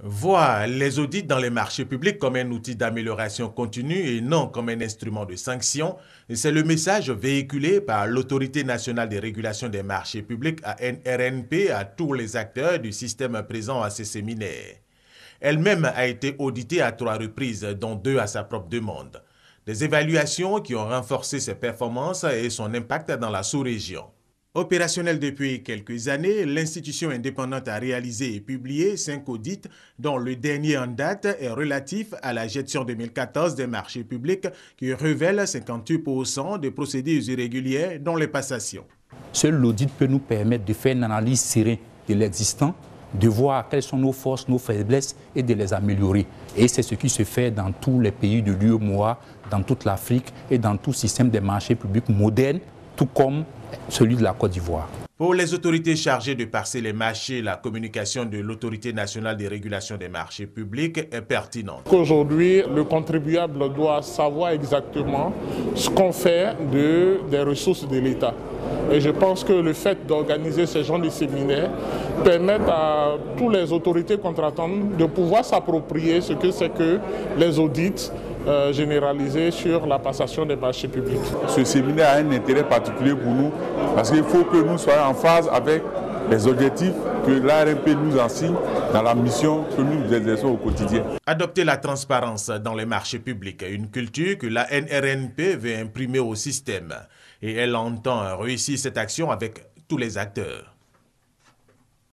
Voir les audits dans les marchés publics comme un outil d'amélioration continue et non comme un instrument de sanction, c'est le message véhiculé par l'Autorité nationale de régulation des marchés publics ANRNP à tous les acteurs du système présent à ces séminaires. Elle-même a été auditée à 3 reprises, dont 2 à sa propre demande. Des évaluations qui ont renforcé ses performances et son impact dans la sous-région. Opérationnelle depuis quelques années, l'institution indépendante a réalisé et publié 5 audits, dont le dernier en date est relatif à la gestion 2014 des marchés publics qui révèle 58% de procédures irrégulières, dont les passations. Seul l'audit peut nous permettre de faire une analyse serrée de l'existant, de voir quelles sont nos forces, nos faiblesses et de les améliorer. Et c'est ce qui se fait dans tous les pays de l'UEMOA, dans toute l'Afrique et dans tout système des marchés publics modernes, tout comme celui de la Côte d'Ivoire. Pour les autorités chargées de passer les marchés, la communication de l'Autorité nationale de régulation des marchés publics est pertinente. Aujourd'hui, le contribuable doit savoir exactement ce qu'on fait des ressources de l'État. Et je pense que le fait d'organiser ce genre de séminaires permet à toutes les autorités contractantes de pouvoir s'approprier ce que c'est que les audits généralisés sur la passation des marchés publics. Ce séminaire a un intérêt particulier pour nous parce qu'il faut que nous soyons en phase avec les objectifs que l'ARNP nous assigne dans la mission que nous exerçons au quotidien. Adopter la transparence dans les marchés publics, une culture que la NRNP veut imprimer au système. Et elle entend réussir cette action avec tous les acteurs.